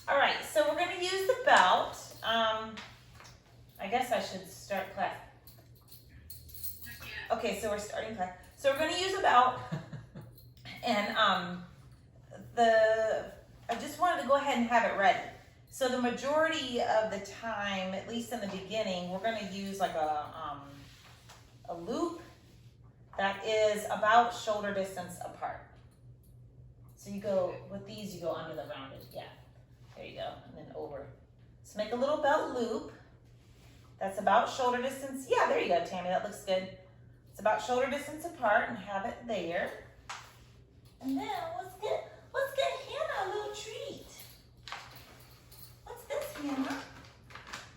All right, so we're going to use the belt. I guess I should start class. Okay, so we're starting class. So we're going to use a belt, and I just wanted to go ahead and have it ready. So the majority of the time, at least in the beginning, we're going to use like a loop that is about shoulder distance apart. So you go, with these, you go under the rounded, yeah. There you go, and then over. So make a little belt loop that's about shoulder distance. Yeah, there you go, Tammy, that looks good. It's about shoulder distance apart and have it there. And then let's get Hannah a little treat. What's this, Hannah?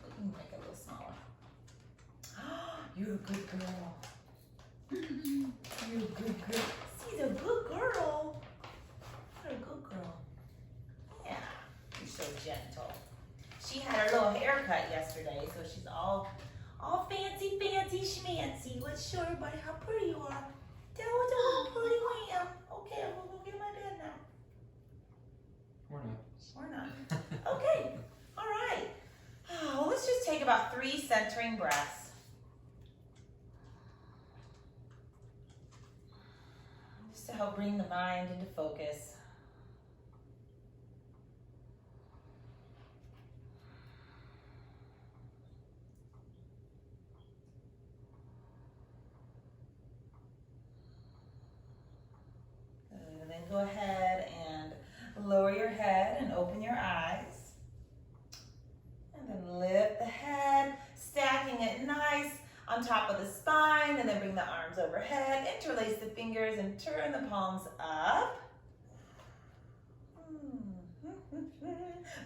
We can make it a little smaller. You're a good girl. You're a good girl. She's a good girl. You're a good girl. Yeah, you're so gentle. She had her little haircut yesterday, so she's all fancy, schmancy. Let's show everybody how pretty you are. Tell us how pretty I am. Okay, I'm gonna go get my bed now. We're not. Okay, all right. Well, let's just take about 3 centering breaths. Just to help bring the mind into focus. And then go ahead and lower your head and open your eyes. And then lift the head, stacking it nice on top of the spine, and then bring the arms overhead, interlace the fingers and turn the palms up.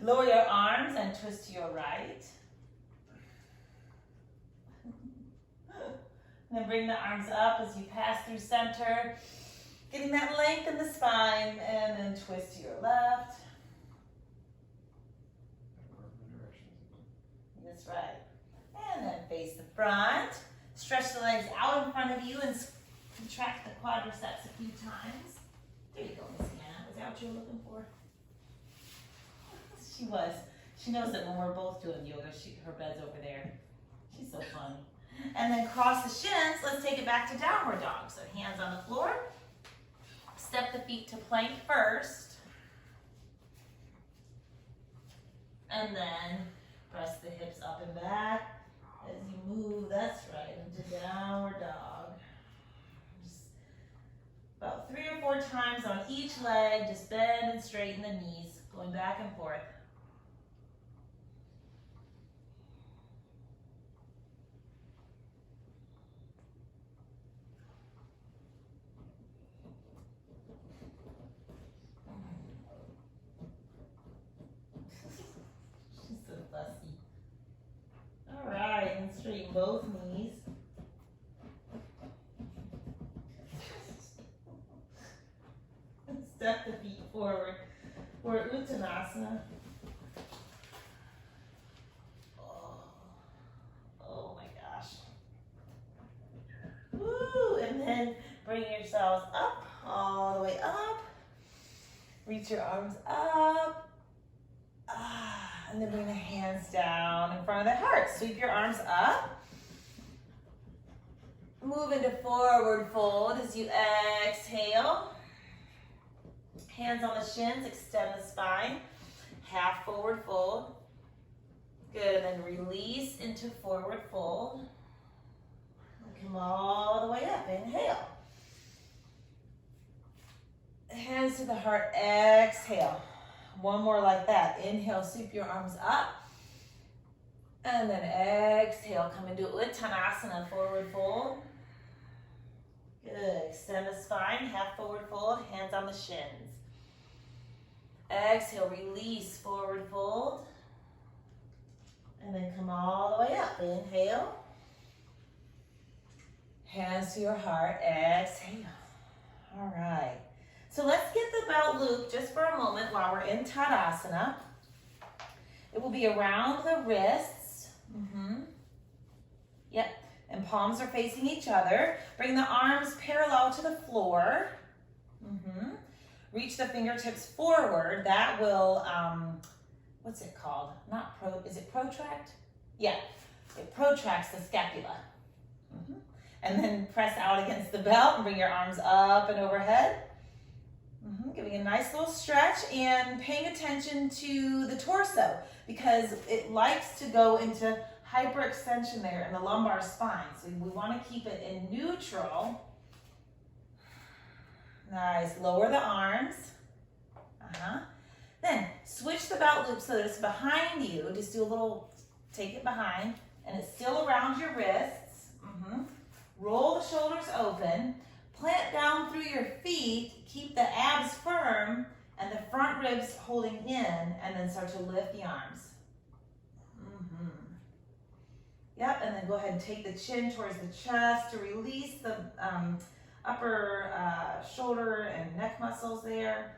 Lower your arms and twist to your right. And then bring the arms up as you pass through center, getting that length in the spine, and then twist to your left. That's right. And then face the front. Stretch the legs out in front of you and contract the quadriceps a few times. There you go, Miss Hannah. Was that what you were looking for? She was. She knows that when we're both doing yoga, her bed's over there. She's so funny. And then cross the shins. Let's take it back to downward dog. So hands on the floor. Step the feet to plank first. And then press the hips up and back as you move, that's right, into downward dog. Just about 3 or 4 times on each leg, just bend and straighten the knees, going back and forth. She's so fussy. All right, and straighten both knees. Step the feet forward for Uttanasana. Oh my gosh. Woo! And then bring yourselves up, all the way up. Reach your arms up. And then bring the hands down in front of the heart. Sweep your arms up. Move into forward fold as you exhale. Hands on the shins, extend the spine. Half forward fold. Good, and then release into forward fold. Come all the way up, inhale. Hands to the heart, exhale. One more like that. Inhale, sweep your arms up. And then exhale, come into Uttanasana, forward fold. Good, extend the spine, half forward fold, hands on the shins. Exhale, release, forward fold. And then come all the way up. Inhale. Hands to your heart, exhale. All right. So let's get the belt loop just for a moment while we're in Tadasana. It will be around the wrists. Yep. And palms are facing each other. Bring the arms parallel to the floor. Reach the fingertips forward. That will what's it called? Is it protract? Yeah, it protracts the scapula. And then press out against the belt and bring your arms up and overhead. Giving a nice little stretch and paying attention to the torso because it likes to go into hyperextension there in the lumbar spine. So we want to keep it in neutral. Nice, lower the arms. Then switch the belt loop so that it's behind you. Just do a little, take it behind and it's still around your wrists. Roll the shoulders open. Plant down through your feet, keep the abs firm and the front ribs holding in, and then start to lift the arms. Yep, and then go ahead and take the chin towards the chest to release the upper shoulder and neck muscles there.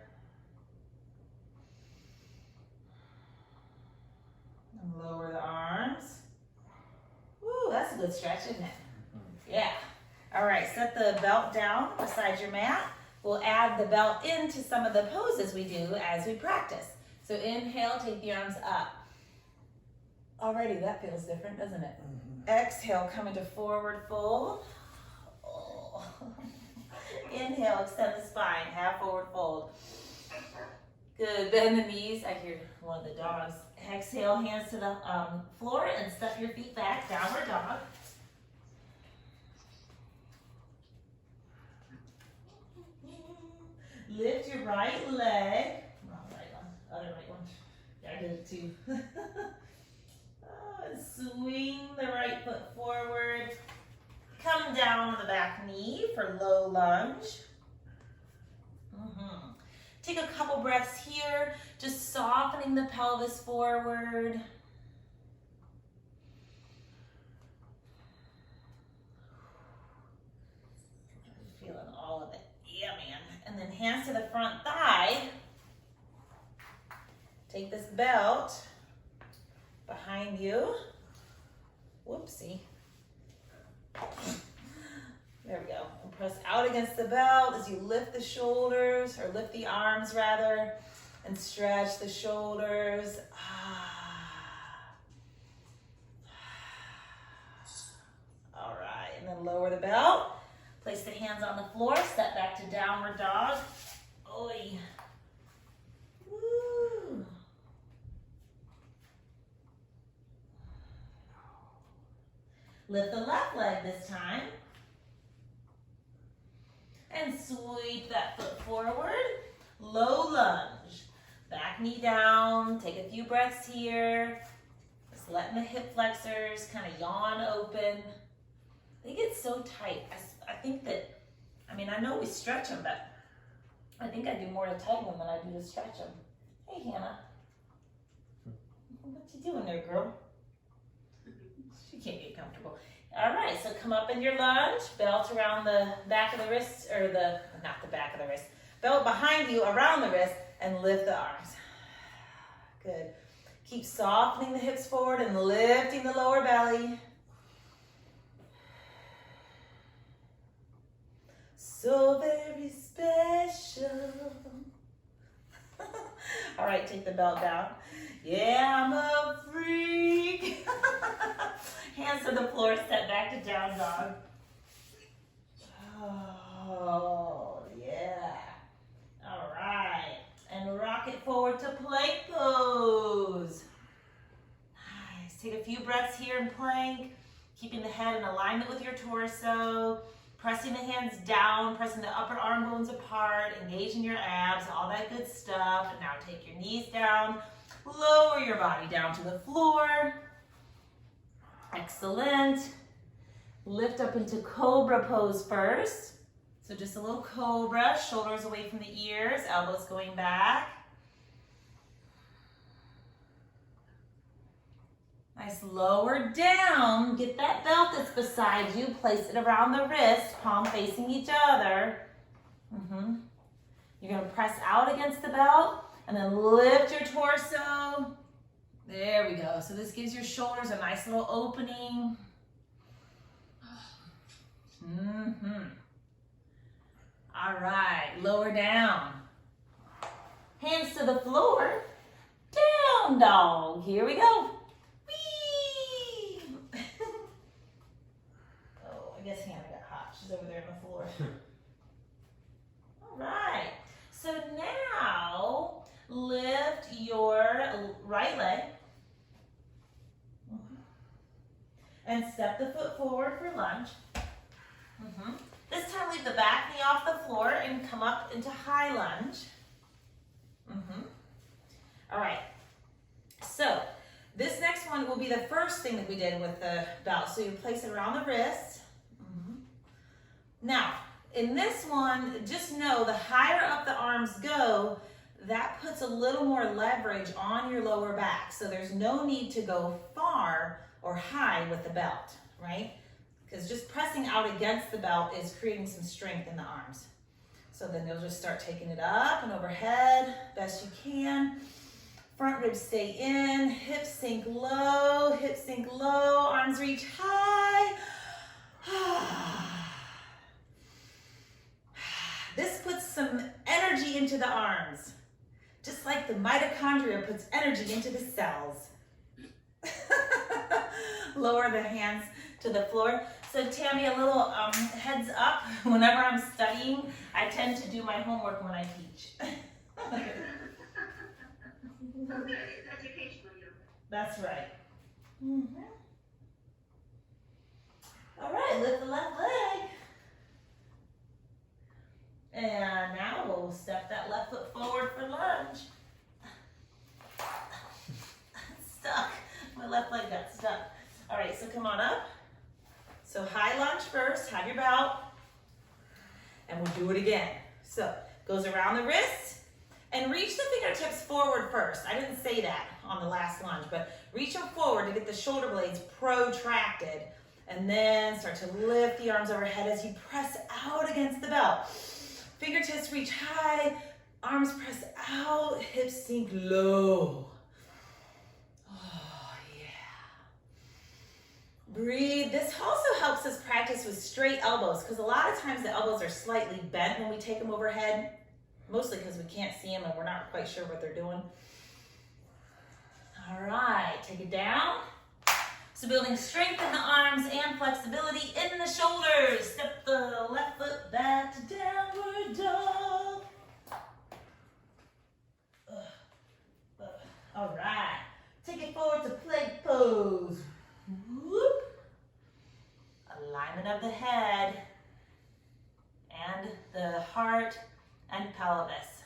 And lower the arms. Woo, that's a good stretch, isn't it? Yeah. All right, set the belt down beside your mat. We'll add the belt into some of the poses we do as we practice. So inhale, take the arms up. Already that feels different, doesn't it? Exhale, come into forward fold. Oh. Inhale, extend the spine, half forward fold. Good, bend the knees. I hear one of the dogs. Exhale, hands to the floor and step your feet back, downward dog. Lift your right leg. Wrong right one. Other right one. Yeah, I did it too. And swing the right foot forward. Come down on the back knee for low lunge. Take a couple breaths here, just softening the pelvis forward. Feeling all of it. Yeah, man. And then hands to the front thigh. Take this belt behind you. Whoopsie. There we go. And press out against the belt as you lift the shoulders, or lift the arms rather, and stretch the shoulders. All right, and then lower the belt. Place the hands on the floor, step back to downward dog. Oi. Woo. Lift the left leg this time. And sweep that foot forward. Low lunge. Back knee down. Take a few breaths here. Just letting the hip flexors kind of yawn open. They get so tight. I think that, I know we stretch them, but I think I do more to tighten them than I do to stretch them. Hey, Hannah. What you doing there, girl? She can't get comfortable. All right, so come up in your lunge, belt around the back of the wrist, or not the back of the wrist, belt behind you around the wrist, and lift the arms. Good. Keep softening the hips forward and lifting the lower belly. So very special. All right, take the belt down. Yeah, I'm a freak. Hands to the floor, step back to down dog. Oh, yeah. All right. And rock it forward to plank pose. Nice. Take a few breaths here in plank, keeping the head in alignment with your torso. Pressing the hands down, pressing the upper arm bones apart, engaging your abs, all that good stuff. And now take your knees down, lower your body down to the floor. Excellent. Lift up into cobra pose first. So just a little cobra, shoulders away from the ears, elbows going back. Nice, lower down, get that belt that's beside you, place it around the wrist, palm facing each other. You're gonna press out against the belt and then lift your torso. There we go. So this gives your shoulders a nice little opening. All right, lower down. Hands to the floor, down dog. Here we go. Whee! Oh, I guess Hannah got hot. She's over there on the floor. All right. So now lift your right leg and step the foot forward for lunge. This time leave the back knee off the floor and come up into high lunge. All right. So this next one will be the first thing that we did with the belt. So you place it around the wrist. Now, in this one, just know the higher up the arms go, that puts a little more leverage on your lower back. So there's no need to go far or high with the belt, right? Because just pressing out against the belt is creating some strength in the arms. So then you'll just start taking it up and overhead, best you can. Front ribs stay in, hips sink low, arms reach high. This puts some energy into the arms, just like the mitochondria puts energy into the cells. Lower the hands to the floor. So Tammy, a little heads up, whenever I'm studying, I tend to do my homework when I teach. Okay, it's educational. That's right. All right, lift the left leg. And now we'll step that left foot forward for lunge. Stuck. My left leg got stuck. All right, so come on up. So high lunge first, have your belt, and we'll do it again. So goes around the wrist, and reach the fingertips forward first. I didn't say that on the last lunge, but reach them forward to get the shoulder blades protracted, and then start to lift the arms overhead as you press out against the belt. Fingertips reach high, arms press out, hips sink low. Breathe. This also helps us practice with straight elbows because a lot of times the elbows are slightly bent when we take them overhead, mostly because we can't see them and we're not quite sure what they're doing. All right, take it down. So building strength in the arms and flexibility in the shoulders. Step the left foot back to downward dog. All right, take it forward to plank pose. Whoop. Alignment of the head and the heart and pelvis.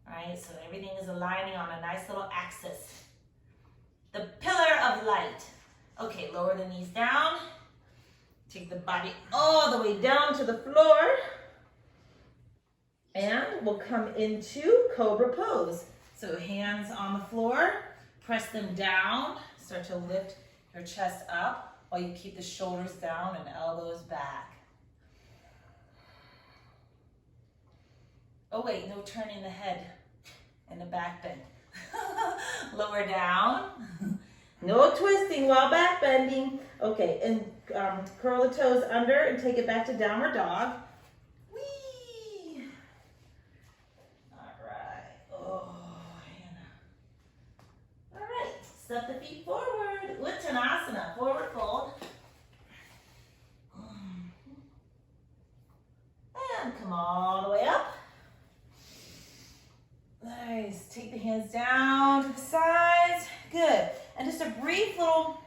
All right, so everything is aligning on a nice little axis. The pillar of light. Okay, lower the knees down. Take the body all the way down to the floor. And we'll come into cobra pose. So hands on the floor, press them down, start to lift your chest up while you keep the shoulders down and elbows back. Oh wait, no turning the head and the back bend. Lower down. No twisting while back bending. Okay, and curl the toes under and take it back to downward dog. Whee! All right. Oh, Hannah. All right, step the feet forward. Uttanasana, forward fold. And come all the way up. Nice. Take the hands down to the sides. Good. And just a brief little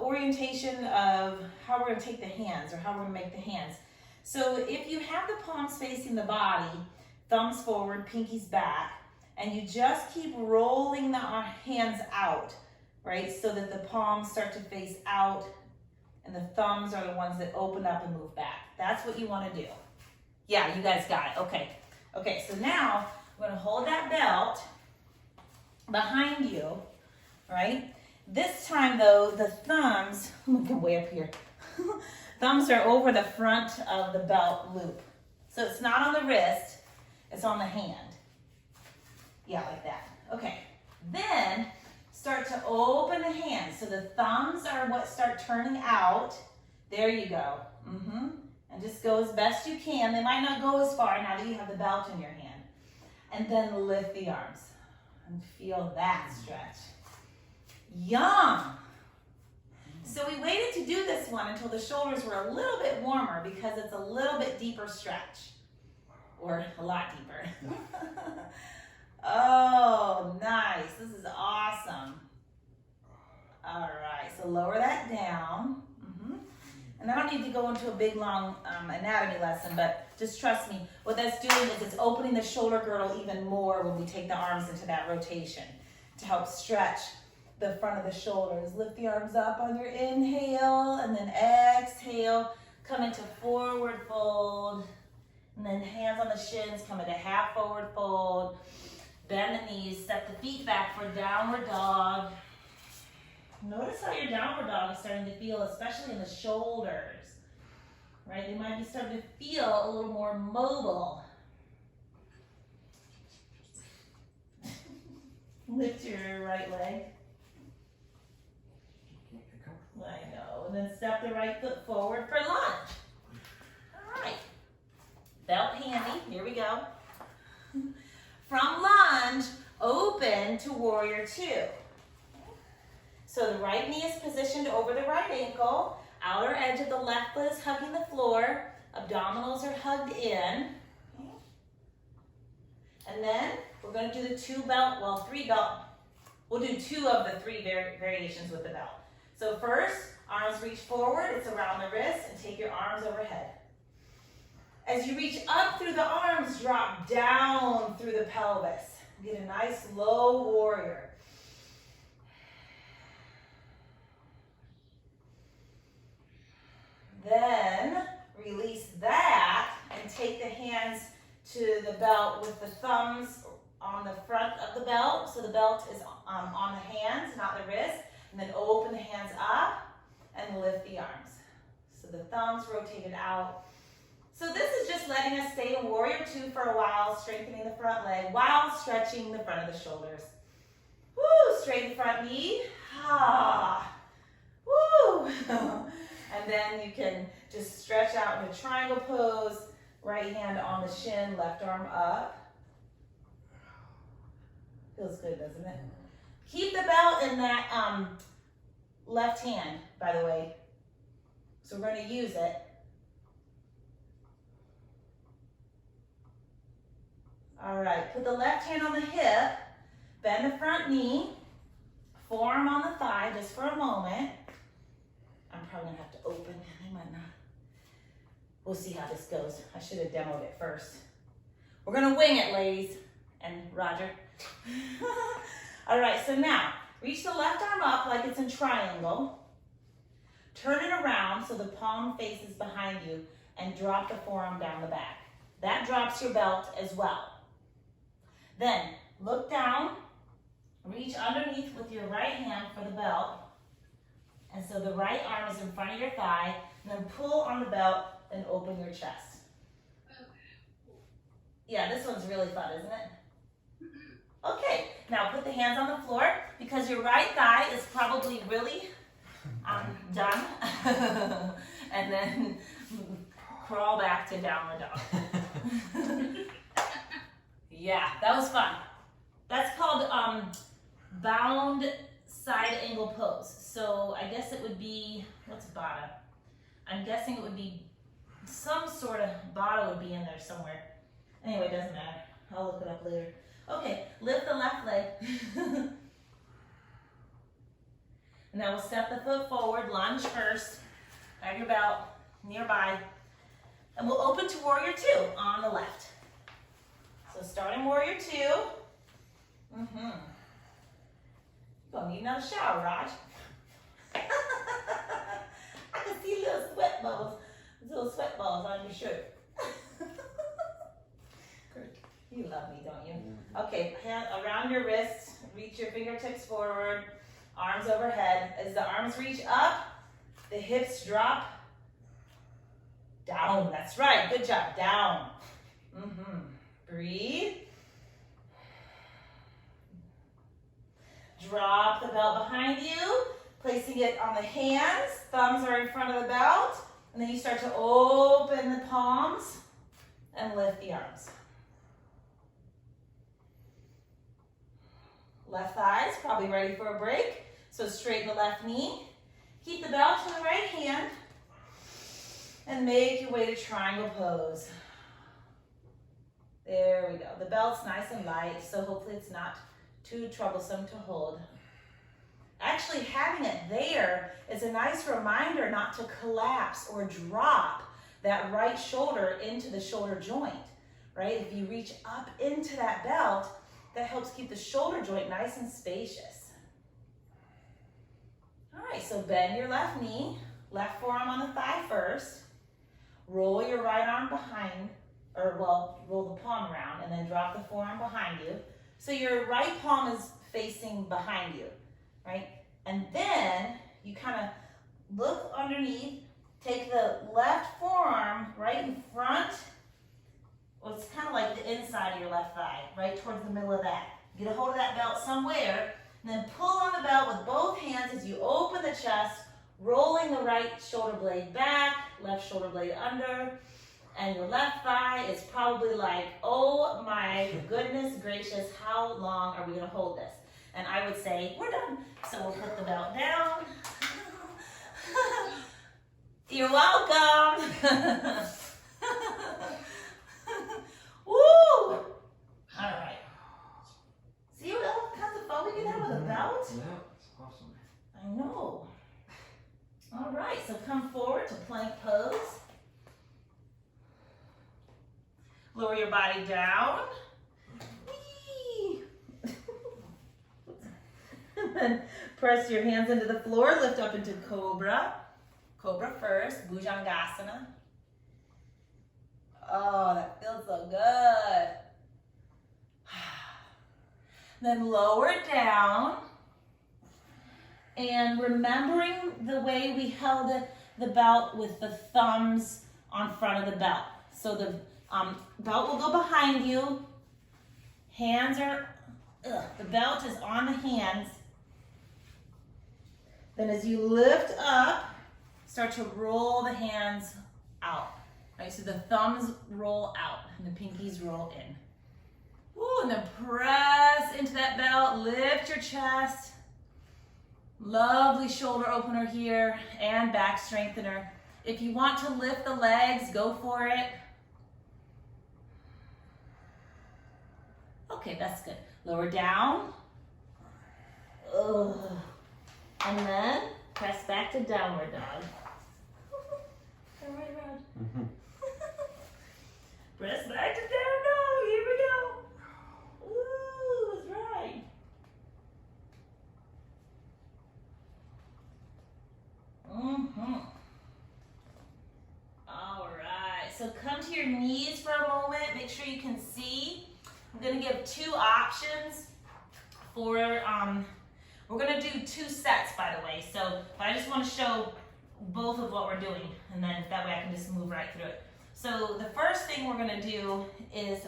orientation of how we're going to take the hands or how we're going to make the hands. So if you have the palms facing the body, thumbs forward, pinkies back, and you just keep rolling the hands out, right? So that the palms start to face out and the thumbs are the ones that open up and move back. That's what you want to do. Yeah, you guys got it. Okay. Okay, so now we're going to hold that belt behind you, right? This time though, the thumbs, I'm looking way up here. Thumbs are over the front of the belt loop. So it's not on the wrist, it's on the hand. Yeah, like that. Okay, then start to open the hands. So the thumbs are what start turning out. There you go. And just go as best you can. They might not go as far now that you have the belt in your hand. And then lift the arms. And feel that stretch. Yum! So we waited to do this one until the shoulders were a little bit warmer because it's a little bit deeper stretch. Or a lot deeper. Oh, nice. This is awesome. All right, so lower that down. And I don't need to go into a big, long anatomy lesson, but just trust me, what that's doing is it's opening the shoulder girdle even more when we take the arms into that rotation to help stretch the front of the shoulders. Lift the arms up on your inhale, and then exhale, come into forward fold, and then hands on the shins, come into half forward fold, bend the knees, step the feet back for downward dog. Notice how your downward dog is starting to feel, especially in the shoulders, right? They might be starting to feel a little more mobile. Lift your right leg. I know. And then step the right foot forward for lunge. All right. Belt handy. Here we go. From lunge, open to warrior two. So the right knee is positioned over the right ankle. Outer edge of the left foot is hugging the floor. Abdominals are hugged in. And then we're going to do the three belt. We'll do two of the three variations with the belt. So first, arms reach forward. It's around the wrist, and take your arms overhead. As you reach up through the arms, drop down through the pelvis. Get a nice low warrior. Then release that and take the hands to the belt with the thumbs on the front of the belt. So the belt is on the hands, not the wrist. And then open the hands up and lift the arms. So the thumbs rotated out. So this is just letting us stay in warrior two for a while, strengthening the front leg while stretching the front of the shoulders. Woo, straighten front knee. Ah. Woo. And then you can just stretch out in a triangle pose, right hand on the shin, left arm up. Feels good, doesn't it? Keep the belt in that left hand, by the way. So we're going to use it. All right, put the left hand on the hip, bend the front knee, forearm on the thigh just for a moment. I'm probably gonna have to open, I might not. We'll see how this goes. I should have demoed it first. We're gonna wing it, ladies, and Roger. All right, so now, reach the left arm up like it's in triangle. Turn it around so the palm faces behind you and drop the forearm down the back. That drops your belt as well. Then, look down, reach underneath with your right hand for the belt. And so the right arm is in front of your thigh, and then pull on the belt and open your chest. Yeah, this one's really fun, isn't it? Okay, now put the hands on the floor because your right thigh is probably really done. And then crawl back to downward dog. Yeah, that was fun. That's called bound side angle pose. So I guess it would be, what's bada? I'm guessing it would be some sort of, bada would be in there somewhere. Anyway, it doesn't matter. I'll look it up later. Okay, lift the left leg. Now we'll step the foot forward, lunge first, grab your belt nearby, and we'll open to warrior two on the left. So starting warrior two. Gonna need another shower, Raj. I can see little sweat balls on your shirt. You love me, don't you? Okay, hand around your wrist, reach your fingertips forward, arms overhead. As the arms reach up, the hips drop down. That's right, good job, down. Breathe. Drop the belt behind you, placing it on the hands. Thumbs are in front of the belt. And then you start to open the palms and lift the arms. Left thigh is probably ready for a break. So straighten the left knee. Keep the belt in the right hand. And make your way to triangle pose. There we go. The belt's nice and light, so hopefully it's not too troublesome to hold. Actually, having it there is a nice reminder not to collapse or drop that right shoulder into the shoulder joint, right? If you reach up into that belt, that helps keep the shoulder joint nice and spacious. All right, so bend your left knee, left forearm on the thigh first. Roll your right arm behind, or well, roll the palm around and then drop the forearm behind you. So your right palm is facing behind you, right? And then you kind of look underneath, take the left forearm right in front. Well, it's kind of like the inside of your left thigh, right towards the middle of that. Get a hold of that belt somewhere, and then pull on the belt with both hands as you open the chest, rolling the right shoulder blade back, left shoulder blade under, and your left thigh is probably like, oh my goodness gracious, how long are we gonna hold this? And I would say, we're done. So we'll put the belt down. You're welcome. Woo! All right. See what all kinds of fun we can have with a belt? Yeah, it's awesome. I know. All right, so come forward to plank pose. Lower your body down. Whee! And then press your hands into the floor, lift up into Cobra. Cobra first, Bhujangasana. Oh, that feels so good. Then lower down. And remembering the way we held the belt with the thumbs on front of the belt. So the belt will go behind you. Hands are, the belt is on the hands. Then as you lift up, start to roll the hands out. Right, so the thumbs roll out and the pinkies roll in. Woo, and then press into that belt, lift your chest. Lovely shoulder opener here and back strengthener. If you want to lift the legs, go for it. Okay, that's good. Lower down. Ugh. And then press back to downward dog. Come right around. Mm-hmm. Press back to down dog. Here we go. Ooh, that's right. All right, so come to your knees for a moment. Make sure you can see. I'm gonna give two options for, we're gonna do 2 sets, by the way. So, but I just wanna show both of what we're doing, and then that way I can just move right through it. So the first thing we're gonna do is,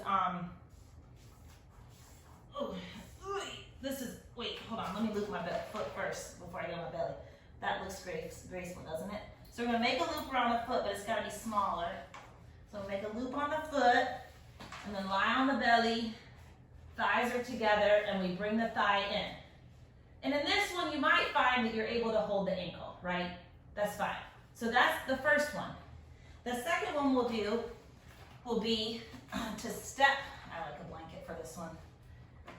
wait, hold on, let me loop my foot first before I go on my belly. That looks graceful, doesn't it? So we're gonna make a loop around the foot, but it's gotta be smaller. So we'll make a loop on the foot, and then lie on the belly, thighs are together, and we bring the thigh in. And in this one, you might find that you're able to hold the ankle, right? That's fine. So that's the first one. The second one we'll do will be to step, I like a blanket for this one,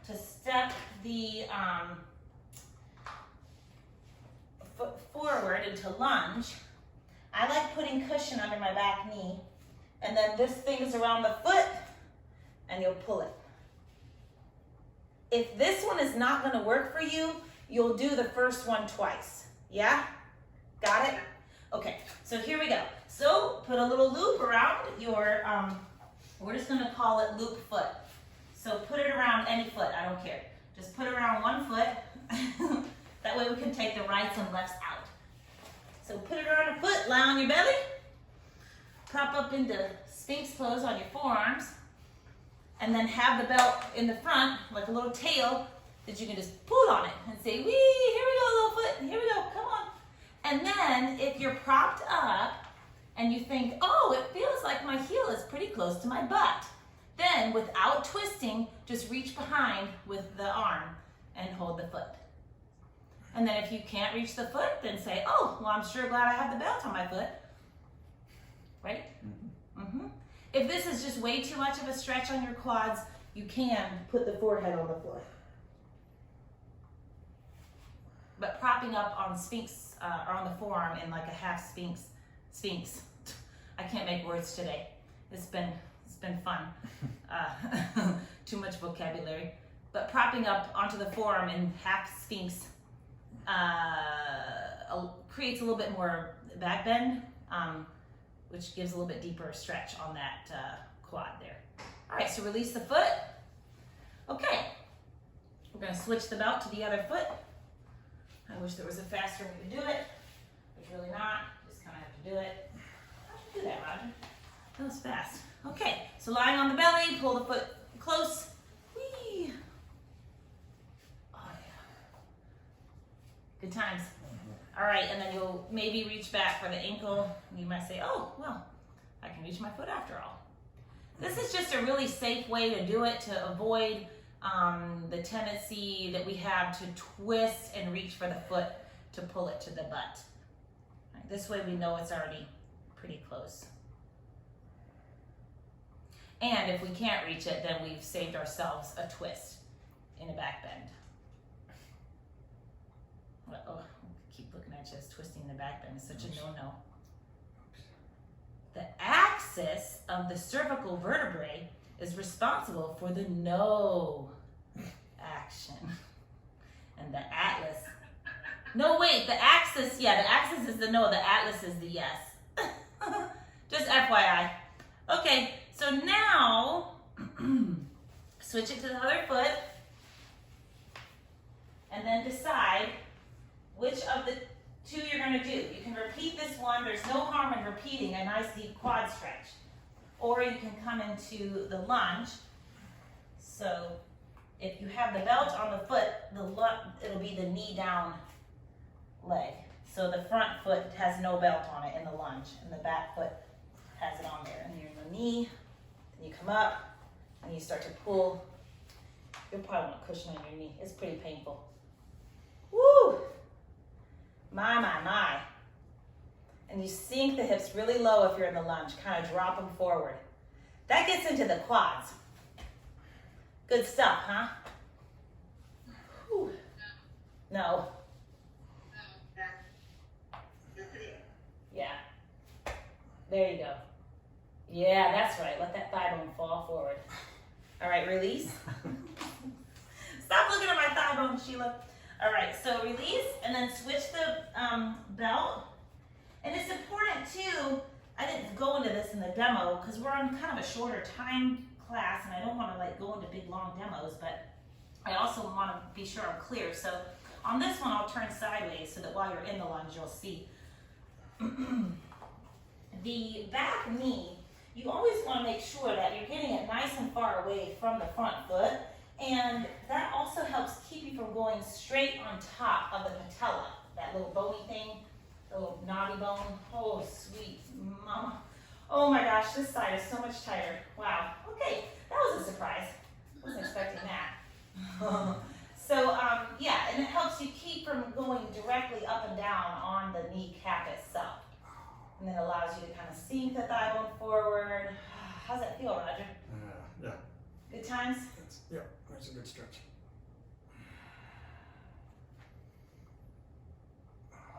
to step the foot forward into lunge. I like putting cushion under my back knee, and then this thing is around the foot, and you'll pull it. If this one is not gonna work for you, you'll do the first one twice. Yeah? Got it? Okay, so here we go. So put a little loop around your, we're just gonna call it loop foot. So put it around any foot, I don't care. Just put it around one foot. That way we can take the rights and lefts out. So put it around a foot, lie on your belly. Prop up into Sphinx pose on your forearms. And then have the belt in the front, like a little tail, that you can just pull on it and say, wee, here we go, little foot, here we go, come on. And then if you're propped up and you think, oh, it feels like my heel is pretty close to my butt, then without twisting, just reach behind with the arm and hold the foot. And then if you can't reach the foot, then say, oh, well, I'm sure glad I have the belt on my foot. Right? Mm-hmm. If this is just way too much of a stretch on your quads, you can put the forehead on the floor. But propping up on sphinx, or on the forearm in like a half sphinx. I can't make words today. It's been fun. Too much vocabulary. But propping up onto the forearm in half sphinx creates a little bit more back bend, which gives a little bit deeper stretch on that quad there. All right, so release the foot. Okay, we're gonna switch the belt to the other foot. I wish there was a faster way to do it. There's really not, just kind of have to do it. How'd you do that, Roger? That was fast. Okay, so lying on the belly, pull the foot close. Whee! Oh yeah. Good times. All right, and then you'll maybe reach back for the ankle. And you might say, oh, well, I can reach my foot after all. This is just a really safe way to do it to avoid the tendency that we have to twist and reach for the foot to pull it to the butt. Right, this way we know it's already pretty close. And if we can't reach it, then we've saved ourselves a twist in a back bend. Oh, keep looking at you as twisting the back bend. It's such a no-no. The axis of the cervical vertebrae is responsible for the no action. And the atlas. No, wait, the axis, yeah, the axis is the no, the atlas is the yes. Just FYI. Okay, so now, switch it to the other foot, and then decide which of the two you're gonna do. You can repeat this one, there's no harm in repeating a nice deep quad stretch. Or you can come into the lunge. So if you have the belt on the foot, it'll be the knee down leg. So the front foot has no belt on it in the lunge, and the back foot has it on there. And you're in the knee, and you come up, and you start to pull. You'll probably want a cushion on your knee. It's pretty painful. Woo! My. And you sink the hips really low if you're in the lunge. Kind of drop them forward. That gets into the quads. Good stuff, huh? Whew. No. Yeah. There you go. Yeah, that's right. Let that thigh bone fall forward. All right, release. Stop looking at my thigh bone, Sheila. All right, so release, and then switch the belt. And it's important too, I didn't go into this in the demo because we're on kind of a shorter time class and I don't want to like go into big long demos, but I also want to be sure I'm clear. So on this one, I'll turn sideways so that while you're in the lunge, you'll see. The back knee, you always want to make sure that you're getting it nice and far away from the front foot. And that also helps keep you from going straight on top of the patella, that little bony thing. The little knobby bone. Oh, sweet mama. Oh my gosh, this side is so much tighter. Wow. Okay, that was a surprise. Wasn't expecting that. So, yeah, and it helps you keep from going directly up and down on the kneecap itself. And then allows you to kind of sink the thigh bone forward. How's that feel, Roger? Yeah. Good times? That's a good stretch.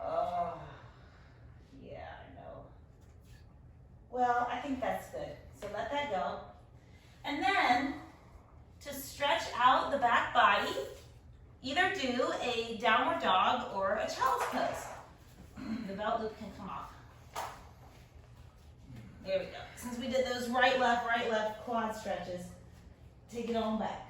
Oh, yeah, I know. Well, I think that's good. So let that go. And then, to stretch out the back body, either do a downward dog or a child's pose. The belt loop can come off. There we go. Since we did those right, left quad stretches, take it on back.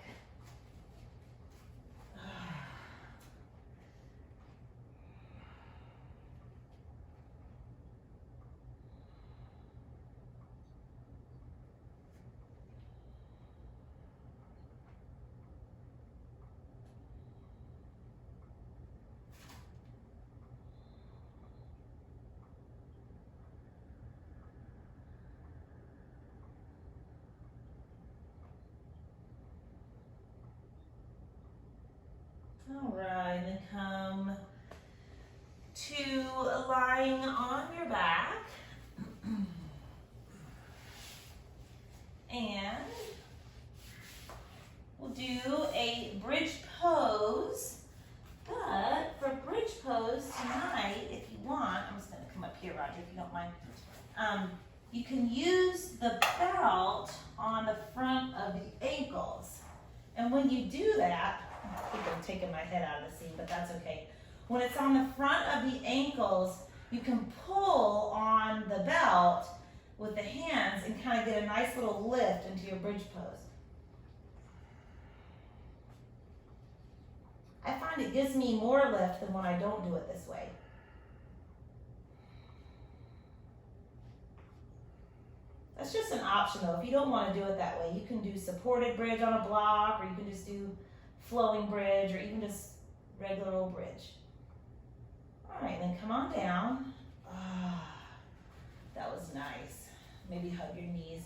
All right, then come to lying on your back. And we'll do a bridge pose. But for bridge pose tonight, if you want, I'm just gonna come up here, Roger, if you don't mind. You can use the belt on the front of the ankles. And when you do that, I think I'm taking my head out of the scene, but that's okay. When it's on the front of the ankles, you can pull on the belt with the hands and kind of get a nice little lift into your bridge pose. I find it gives me more lift than when I don't do it this way. That's just an option though. If you don't want to do it that way, you can do supported bridge on a block, or you can just do flowing bridge, or even just regular old bridge. All right, then come on down. Ah, that was nice. Maybe hug your knees.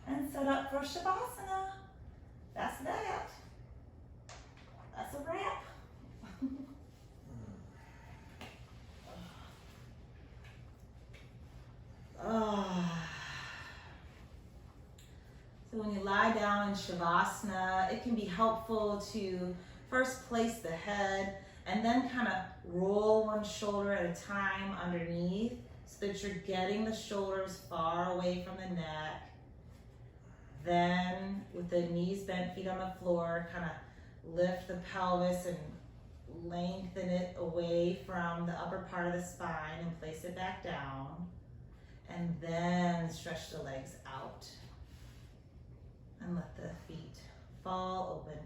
And set up for Shavasana. That's that. That's a wrap. So when you lie down in Shavasana, it can be helpful to first place the head and then kind of roll one shoulder at a time underneath so that you're getting the shoulders far away from the neck. Then with the knees bent, feet on the floor, kind of lift the pelvis and lengthen it away from the upper part of the spine and place it back down. And then stretch the legs out and let the feet fall open.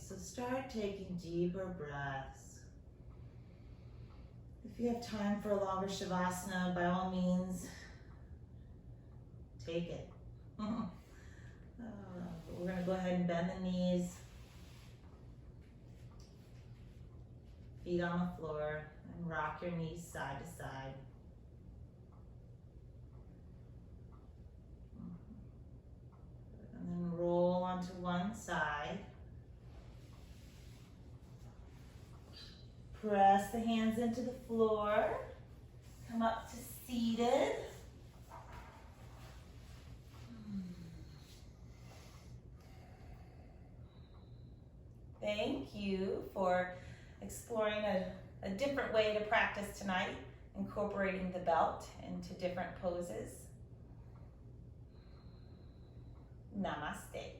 So start taking deeper breaths. If you have time for a longer Shavasana, by all means, take it. We're going to go ahead and bend the knees, feet on the floor, and rock your knees side to side. And then roll onto one side. Press the hands into the floor. Come up to seated. Thank you for exploring a different way to practice tonight, incorporating the belt into different poses. Namaste.